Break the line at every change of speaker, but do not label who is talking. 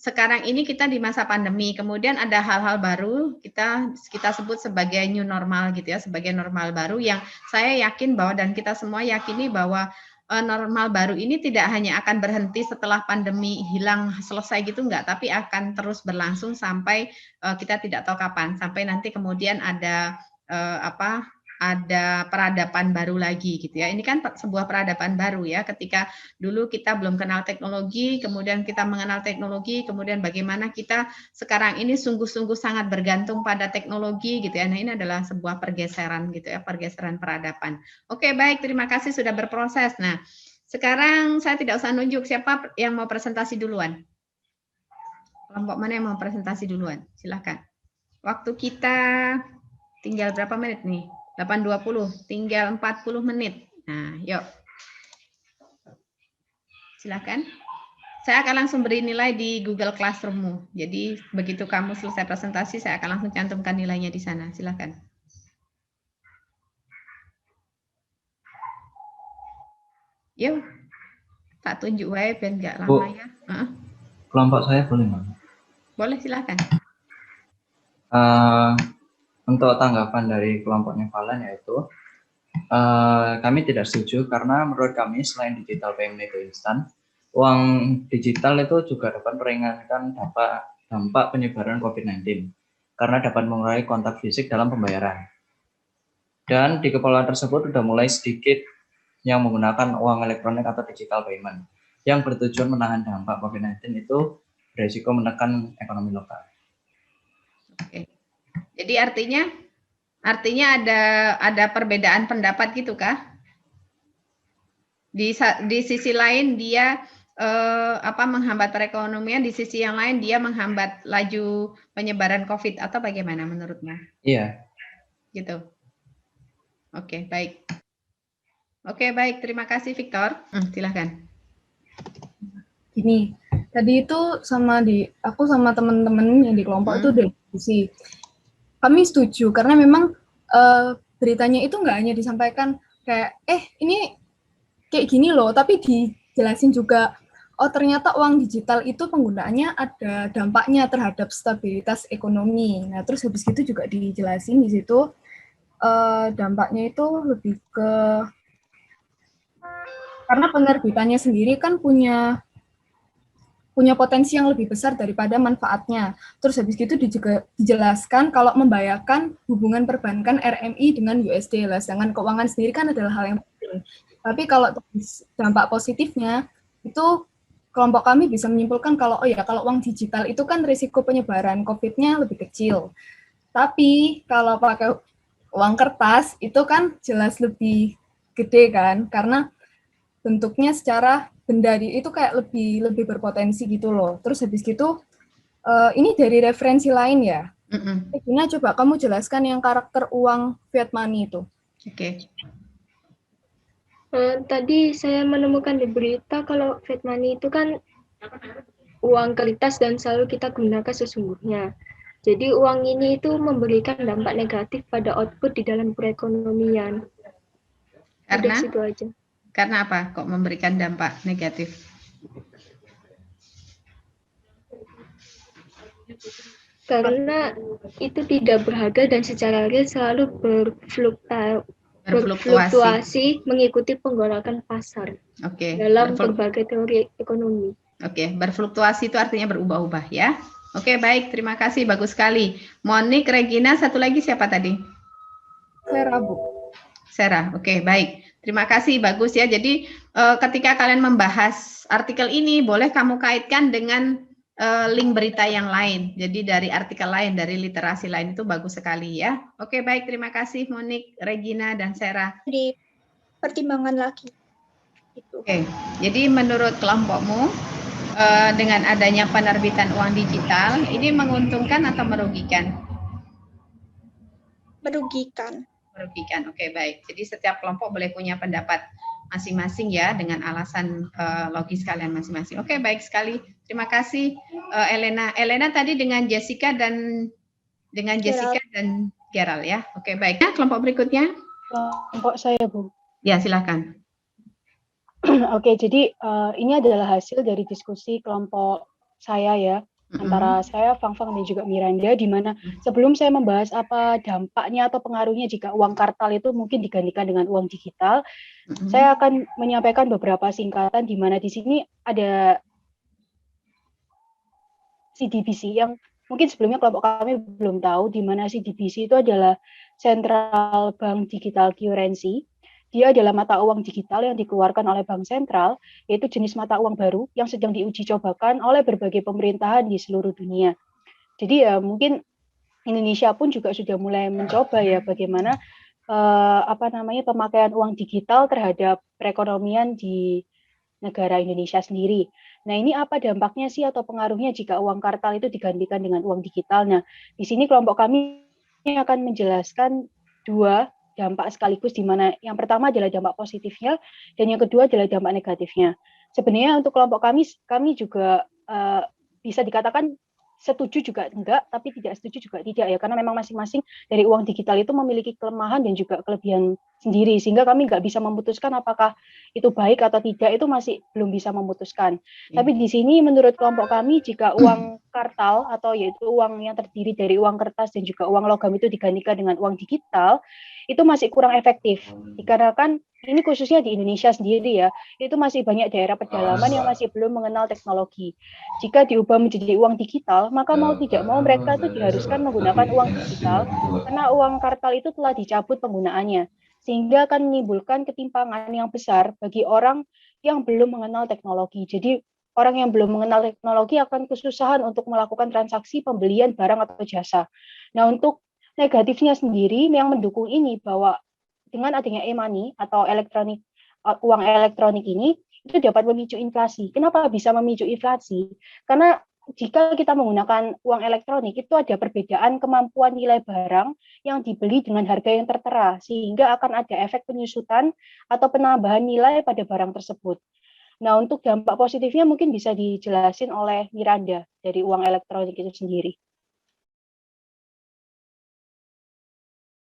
sekarang ini kita di masa pandemi, kemudian ada hal-hal baru kita sebut sebagai new normal gitu ya, sebagai normal baru yang saya yakin bahwa dan kita semua yakini bahwa normal baru ini tidak hanya akan berhenti setelah pandemi hilang selesai gitu enggak, tapi akan terus berlangsung sampai kita tidak tahu kapan, sampai nanti kemudian ada ada peradaban baru lagi gitu ya. Ini kan sebuah peradaban baru ya, ketika dulu kita belum kenal teknologi, kemudian kita mengenal teknologi, kemudian bagaimana kita sekarang ini sungguh-sungguh sangat bergantung pada teknologi gitu ya. Nah, ini adalah sebuah pergeseran gitu ya, pergeseran peradaban. Oke, baik, terima kasih sudah berproses. Nah, sekarang saya tidak usah nunjuk, siapa yang mau presentasi duluan? Kelompok mana yang mau presentasi duluan? Silakan. Waktu kita tinggal berapa menit nih? 8.20, tinggal 40 menit. Nah, yuk. Silakan. Saya akan langsung beri nilai di Google Classroom-mu. Jadi, begitu kamu selesai presentasi, saya akan langsung cantumkan nilainya di sana. Silakan. Yuk. Tak tunjuk wae biar nggak lama ya.
Kelompok saya boleh, Mbak?
Boleh, silakan.
Untuk tanggapan dari kelompoknya Valen yaitu kami tidak setuju karena menurut kami selain digital payment itu instan, uang digital itu juga dapat meringankan dampak penyebaran COVID-19 karena dapat mengurangi kontak fisik dalam pembayaran. Dan di kepulauan tersebut sudah mulai sedikit yang menggunakan uang elektronik atau digital payment yang bertujuan menahan dampak COVID-19 itu beresiko menekan ekonomi lokal.
Oke. Jadi artinya ada perbedaan pendapat gitu kah? Di sisi lain dia menghambat perekonomian, di sisi yang lain dia menghambat laju penyebaran COVID atau bagaimana menurutnya?
Iya.
Gitu. Oke, baik. Oke, baik. Terima kasih, Victor. Silahkan.
Gini, tadi itu aku sama teman-teman yang di kelompok itu udah diskusi. Kami setuju karena memang beritanya itu nggak hanya disampaikan kayak ini kayak gini loh, tapi dijelasin juga ternyata uang digital itu penggunaannya ada dampaknya terhadap stabilitas ekonomi. Nah, terus habis itu juga dijelasin di situ dampaknya itu lebih ke karena penerbitannya sendiri kan punya potensi yang lebih besar daripada manfaatnya. Terus habis itu juga dijelaskan kalau membayarkan hubungan perbankan RMI dengan USD. Sedangkan keuangan sendiri kan adalah hal yang penting. Tapi kalau dampak positifnya, itu kelompok kami bisa menyimpulkan kalau kalau uang digital itu kan risiko penyebaran COVID-nya lebih kecil. Tapi kalau pakai uang kertas itu kan jelas lebih gede kan, karena bentuknya secara benda itu kayak lebih berpotensi gitu loh. Terus habis gitu, ini dari referensi lain ya. Gina, coba kamu jelaskan yang karakter uang fiat money itu.
Oke.
Tadi saya menemukan di berita kalau fiat money itu kan uang kertas dan selalu kita gunakan sesungguhnya. Jadi uang ini itu memberikan dampak negatif pada output di dalam perekonomian.
Karena?
Udah situ aja.
Karena apa kok memberikan dampak negatif?
Karena itu tidak berharga dan secara real selalu berfluktuasi mengikuti penggolakan pasar dalam berbagai teori ekonomi.
Oke, berfluktuasi itu artinya berubah-ubah ya. Oke, baik, terima kasih, bagus sekali. Monik, Regina, satu lagi siapa tadi?
Sarah, Bu.
Sarah, oke, baik. Terima kasih, bagus ya. Jadi ketika kalian membahas artikel ini, boleh kamu kaitkan dengan link berita yang lain. Jadi dari artikel lain, dari literasi lain itu bagus sekali ya. Oke, baik. Terima kasih Monik, Regina, dan Sarah.
Di pertimbangan lagi.
Oke, jadi menurut kelompokmu dengan adanya penerbitan uang digital, ini menguntungkan atau merugikan?
Merugikan.
Merugikan, oke, baik. Jadi setiap kelompok boleh punya pendapat masing-masing ya, dengan alasan logis kalian masing-masing. Oke, baik sekali. Terima kasih Elena. Elena tadi dengan Jessica dan Gerald ya. Oke, baik. Kelompok berikutnya?
Kelompok saya, Bu.
Ya, silakan.
Oke, jadi ini adalah hasil dari diskusi kelompok saya ya. antara saya, Fang-Fang, dan juga Miranda, di mana sebelum saya membahas apa dampaknya atau pengaruhnya jika uang kartal itu mungkin digantikan dengan uang digital, saya akan menyampaikan beberapa singkatan di mana di sini ada CDBC yang mungkin sebelumnya kelompok kami belum tahu, di mana CDBC itu adalah Central Bank Digital Currency. Dia adalah mata uang digital yang dikeluarkan oleh bank sentral, yaitu jenis mata uang baru yang sedang diuji cobakan oleh berbagai pemerintahan di seluruh dunia. Jadi ya mungkin Indonesia pun juga sudah mulai mencoba ya bagaimana pemakaian uang digital terhadap perekonomian di negara Indonesia sendiri. Nah, ini apa dampaknya sih atau pengaruhnya jika uang kartal itu digantikan dengan uang digital? Nah, di sini kelompok kami akan menjelaskan dua dampak sekaligus, di mana yang pertama adalah dampak positifnya dan yang kedua adalah dampak negatifnya. Sebenarnya untuk kelompok kami juga bisa dikatakan setuju juga enggak, tapi tidak setuju juga tidak ya, karena memang masing-masing dari uang digital itu memiliki kelemahan dan juga kelebihan sendiri, sehingga kami nggak bisa memutuskan apakah itu baik atau tidak, itu masih belum bisa memutuskan. Tapi di sini menurut kelompok kami, jika uang kartal atau yaitu uang yang terdiri dari uang kertas dan juga uang logam itu digantikan dengan uang digital, itu masih kurang efektif, dikarenakan ini khususnya di Indonesia sendiri ya, itu masih banyak daerah pedalaman yang masih belum mengenal teknologi. Jika diubah menjadi uang digital, maka mau tidak mau mereka itu diharuskan menggunakan uang digital karena uang kartal itu telah dicabut penggunaannya, sehingga akan menimbulkan ketimpangan yang besar bagi orang yang belum mengenal teknologi. Jadi orang yang belum mengenal teknologi akan kesusahan untuk melakukan transaksi pembelian barang atau jasa. Nah, untuk negatifnya sendiri yang mendukung ini, bahwa dengan adanya e-money atau uang elektronik ini, itu dapat memicu inflasi. Kenapa bisa memicu inflasi? Karena jika kita menggunakan uang elektronik, itu ada perbedaan kemampuan nilai barang yang dibeli dengan harga yang tertera, sehingga akan ada efek penyusutan atau penambahan nilai pada barang tersebut. Nah, untuk dampak positifnya mungkin bisa dijelasin oleh Miranda dari uang elektronik itu sendiri.